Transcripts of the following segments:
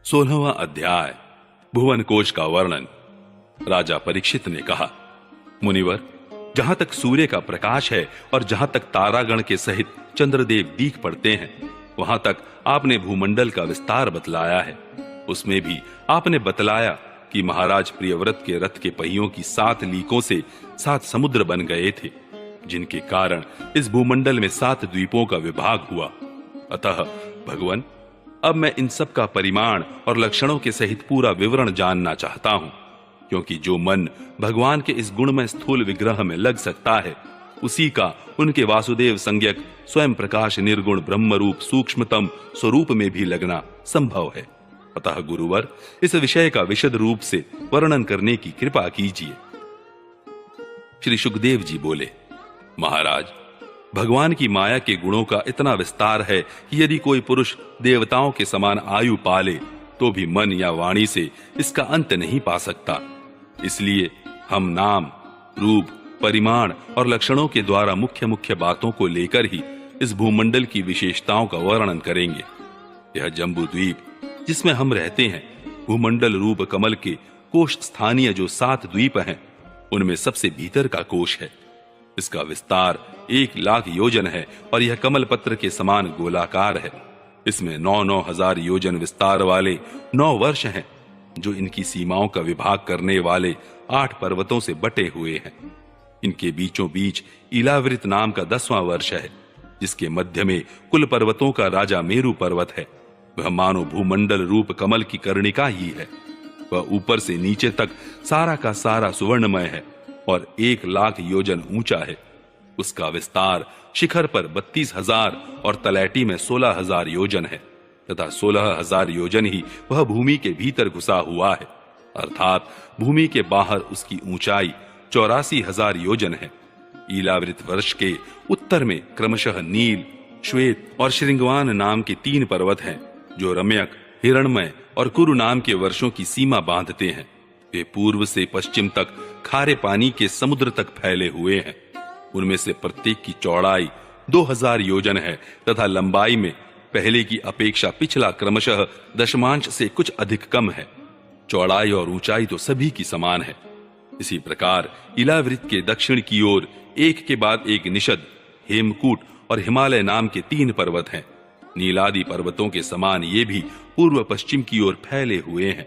16वां अध्याय भुवन कोश का वर्णन। राजा परीक्षित ने कहा, मुनिवर, जहां तक सूर्य का प्रकाश है और जहां तक तारागण के सहित चंद्रदेव दीख पड़ते हैं, वहां तक आपने भूमंडल का विस्तार बतलाया है। उसमें भी आपने बतलाया कि महाराज प्रियव्रत के रथ के पहियों की 7 लीकों से 7 समुद्र बन गए थे, जिनके कारण इस भूमंडल में 7 द्वीपों का विभाग हुआ। अतः भगवान, अब मैं इन सब का परिमाण और लक्षणों के सहित पूरा विवरण जानना चाहता हूं, क्योंकि जो मन भगवान के इस गुणमय स्थूल विग्रह में लग सकता है, उसी का उनके वासुदेव संज्ञक स्वयं प्रकाश निर्गुण ब्रह्मरूप सूक्ष्मतम स्वरूप में भी लगना संभव है। अतः गुरुवर, इस विषय का विशद रूप से वर्णन करने की कृपा कीजिए। श्री सुखदेव जी बोले, महाराज, भगवान की माया के गुणों का इतना विस्तार है कि यदि कोई पुरुष देवताओं के समान आयु पाले तो भी मन या वाणी से इसका अंत नहीं पा सकता। इसलिए हम नाम, रूप, परिमाण और लक्षणों के द्वारा मुख्य मुख्य बातों को लेकर ही इस भूमंडल की विशेषताओं का वर्णन करेंगे। यह जम्बू द्वीप जिसमें हम रहते हैं, भूमंडल रूप कमल के कोश स्थानीय जो 7 द्वीप हैं, उनमें सबसे भीतर का कोश है। इसका विस्तार 1,00,000 योजन है और यह कमल पत्र के समान गोलाकार है। इसमें 9,000 हजार योजन विस्तार वाले 9 वर्ष हैं, जो इनकी सीमाओं का विभाग करने वाले 8 पर्वतों से बटे हुए हैं। इनके बीचों बीच इलावृत नाम का 10वां वर्ष है, जिसके मध्य में कुल पर्वतों का राजा मेरु पर्वत है। वह मानो भूमंडल रूप कमल की कर्णिका ही है। वह ऊपर से नीचे तक सारा का सारा सुवर्णमय है और 1,00,000 योजन ऊंचा है। उसका विस्तार शिखर पर 32,000 और तलैटी में 16,000 योजन है, तथा 16,000 योजन ही वह भूमि के भीतर घुसा हुआ है, अर्थात भूमि के बाहर उसकी ऊंचाई 84,000 योजन है। ईलावृत वर्ष के उत्तर में क्रमशः नील, श्वेत और श्रृंगवान नाम के 3 पर्वत हैं, जो रम्यक, हिरणमय और कुरु नाम के वर्षों की सीमा बांधते हैं। वे पूर्व से पश्चिम तक खारे पानी के समुद्र तक फैले हुए हैं। उनमें से प्रत्येक की चौड़ाई 2,000 योजन है तथा लंबाई में पहले की अपेक्षा पिछला क्रमशः दशमांश से कुछ अधिक कम है। चौड़ाई और ऊंचाई तो सभी की समान है। इसी प्रकार इलावृत के दक्षिण की ओर एक के बाद एक निषद, हेमकूट और हिमालय नाम के 3 पर्वत हैं। नीलादि पर्वतों के समान ये भी पूर्व पश्चिम की ओर फैले हुए हैं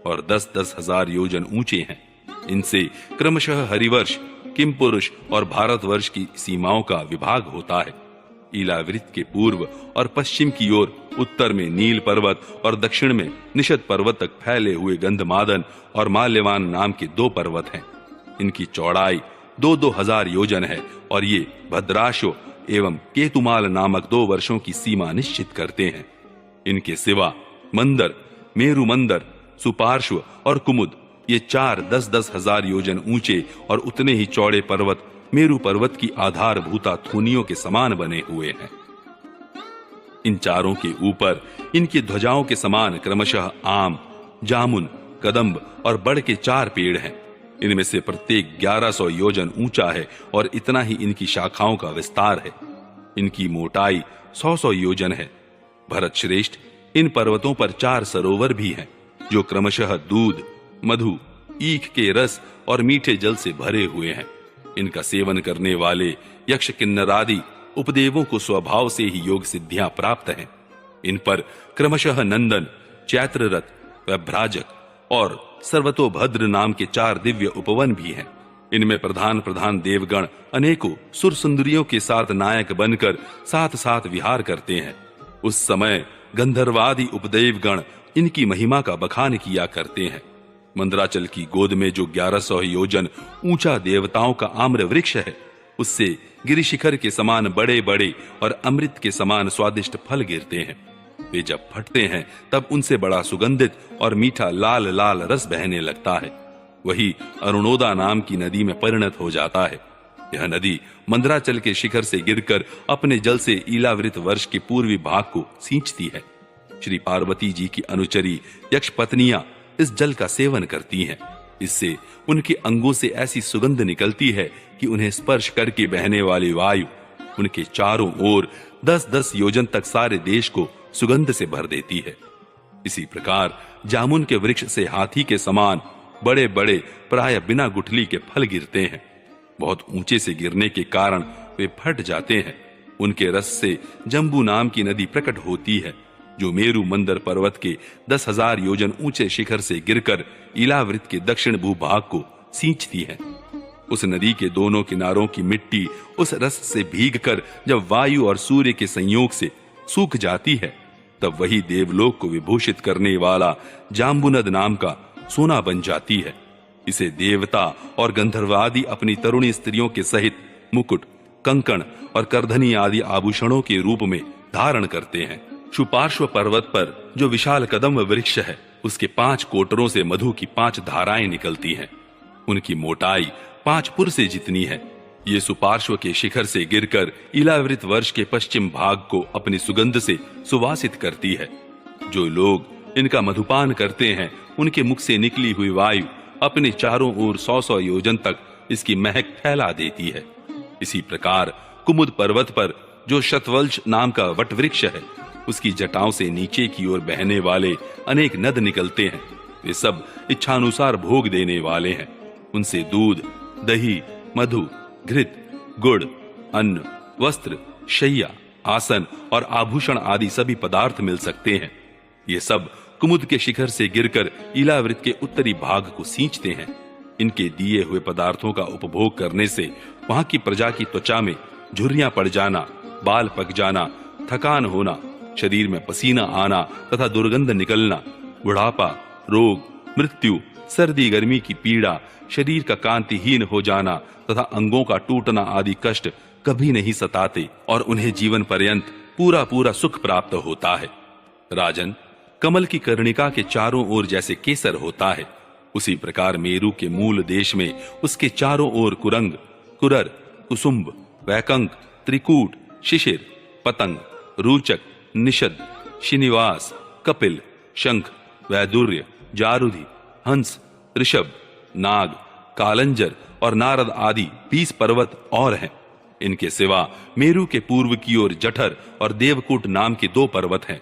और 10-10 हजार योजन ऊंचे हैं। इनसे क्रमशः हरिवर्ष, किमपुरुष और भारतवर्ष की सीमाओं का विभाग होता है। इलावृत के पूर्व और पश्चिम की ओर उत्तर में नील पर्वत और दक्षिण में निषद पर्वत तक फैले हुए गंधमादन और माल्यवान नाम के 2 पर्वत हैं। इनकी चौड़ाई 2-2 हजार योजन है और ये भद्राशो एवं केतुमाल नामक 2 वर्षों की सीमा निश्चित करते हैं। इनके सिवा मंदर, मेरु मंदर, सुपार्श्व और कुमुद, ये 4 10-10 हजार योजन ऊंचे और उतने ही चौड़े पर्वत मेरु पर्वत की आधारभूता थूनियों के समान बने हुए हैं। इन चारों के ऊपर इनकी ध्वजाओं के समान क्रमशः आम, जामुन, कदम्ब और बड़ के 4 पेड़ हैं। इनमें से प्रत्येक 1100 योजन ऊंचा है और इतना ही इनकी शाखाओं का विस्तार है। इनकी मोटाई 100 योजन है। भरत श्रेष्ठ, इन पर्वतों पर 4 सरोवर भी हैं, जो क्रमशः दूध, मधु, ईख के रस और मीठे जल से भरे हुए हैं। इनका सेवन करने वाले यक्ष, किन्नरादि उपदेवों को स्वभाव से ही योग सिद्धियां प्राप्त हैं। इन पर क्रमशः नंदन, चैत्ररथ, वैभ्राजक और सर्वतोभद्र नाम के 4 दिव्य उपवन भी हैं। इनमें प्रधान प्रधान देवगण अनेकों सुर सुंदरियों के साथ नायक बनकर साथ साथ विहार करते हैं। उस समय गंधर्वादि उपदेवगण इनकी महिमा का बखान किया करते हैं। मंदराचल की गोद में जो 1100 योजन ऊंचा देवताओं का आम्र वृक्ष है, उससे गिरिशिखर के समान बड़े बड़े और अमृत के समान स्वादिष्ट फल गिरते हैं। वे जब फटते हैं तब उनसे बड़ा सुगंधित और मीठा लाल लाल रस बहने लगता है। वही अरुणोदा नाम की नदी में परिणत हो जाता है। यह नदी मंदराचल के शिखर से गिरकर अपने जल से ईलावृत वर्ष के पूर्वी भाग को सींचती है। श्री पार्वती जी की अनुचरी यक्ष पत्नियां इस जल का सेवन करती हैं। इससे उनके अंगों से ऐसी सुगंध निकलती है कि उन्हें स्पर्श करके बहने वाली वायु उनके चारों ओर 10-10 योजन तक सारे देश को सुगंध से भर देती है। इसी प्रकार जामुन के वृक्ष से हाथी के समान बड़े बड़े प्राय बिना गुठली के फल गिरते हैं। बहुत ऊंचे से गिरने के कारण वे फट जाते हैं। उनके रस से जंबू नाम की नदी प्रकट होती है, जो मेरु मंदर पर्वत के 10,000 योजन ऊंचे शिखर से गिरकर इलावृत के दक्षिण भूभाग को सींचती है। उस नदी के दोनों किनारों की मिट्टी उस रस से भीगकर जब वायु और सूर्य के संयोग से सूख जाती है, तब वही देवलोक को विभूषित करने वाला जाम्बुनद नाम का सोना बन जाती है। इसे देवता और गंधर्वादि अपनी तरुणी स्त्रियों के सहित मुकुट, कंकण और करधनी आदि आभूषणों के रूप में धारण करते हैं। सुपार्श्व पर्वत पर जो विशाल कदम वृक्ष है, उसके 5 कोटरों से मधु की 5 धाराएं निकलती हैं। उनकी मोटाई 5 पुर से जितनी है। ये सुपार्श्व के शिखर से गिरकर इलावृत वर्ष के पश्चिम भाग को अपनी सुगंध से सुवासित करती है। जो लोग इनका मधुपान करते हैं, उनके मुख से निकली हुई वायु अपने चारों ओर 100-100 योजन तक इसकी महक फैला देती है। इसी प्रकार कुमुद पर्वत पर जो शतवल्श नाम का वट वृक्ष है, उसकी जटाओं से नीचे की ओर बहने वाले अनेक नद निकलते हैं। वे सब इच्छानुसार भोग देने वाले हैं। उनसे दूध, दही, मधु, घृत, गुड़, अन्न, वस्त्र, शैया, आसन और आभूषण आदि सभी पदार्थ मिल सकते हैं। ये सब कुमुद के शिखर से गिरकर इलावृत के उत्तरी भाग को सींचते हैं। इनके दिए हुए पदार्थों का उपभोग करने से वहां की प्रजा की त्वचा में झुर्रियां पड़ जाना, बाल पक जाना, थकान होना, शरीर में पसीना आना तथा दुर्गंध निकलना, बुढ़ापा, रोग, मृत्यु, सर्दी गर्मी की पीड़ा, शरीर का कांतिहीन हो जाना तथा अंगों का टूटना आदि कष्ट कभी नहीं सताते और उन्हें जीवन पर्यंत पूरा पूरा सुख प्राप्त होता है। राजन, कमल की कर्णिका के चारों ओर जैसे केसर होता है, उसी प्रकार मेरु के मूल देश में उसके चारों ओर कुरंग, कुरर, कुसुम्ब, वैकंक, त्रिकूट, शिशिर, पतंग, रूचक, निषद, श्रीनिवास, कपिल, शंख, वैदुर्य, जारुधि, हंस, ऋषभ, नाग, कालंजर और नारद आदि 20 पर्वत और हैं। इनके सिवा मेरु के पूर्व की ओर जठर और देवकूट नाम के 2 पर्वत हैं,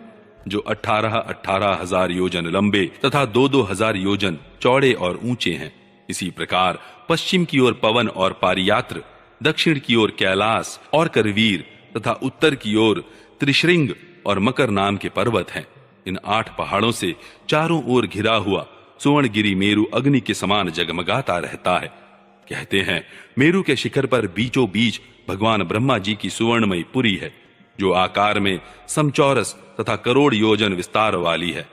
जो 18,000 हजार योजन लंबे तथा 2-2 हजार योजन चौड़े और ऊंचे हैं। इसी प्रकार पश्चिम की ओर पवन और पारियात्र, दक्षिण की ओर कैलाश और करवीर तथा उत्तर की ओर त्रिशृंग और मकर नाम के पर्वत हैं। इन 8 पहाड़ों से चारों ओर घिरा हुआ सुवर्णगिरी मेरु अग्नि के समान जगमगाता रहता है। कहते हैं, मेरु के शिखर पर बीचों बीच भगवान ब्रह्मा जी की सुवर्णमयी पुरी है, जो आकार में समचौरस तथा करोड़ योजन विस्तार वाली है।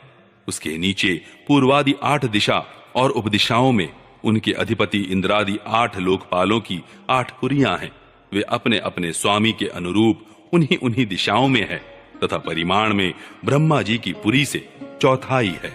उसके नीचे पूर्वादि 8 दिशा और उपदिशाओं में उनके अधिपति इंद्रादि 8 लोकपालों की 8 पुरियां हैं। वे अपने अपने स्वामी के अनुरूप उन्हीं दिशाओं में है तथा परिमाण में ब्रह्मा जी की पुरी से चौथाई है।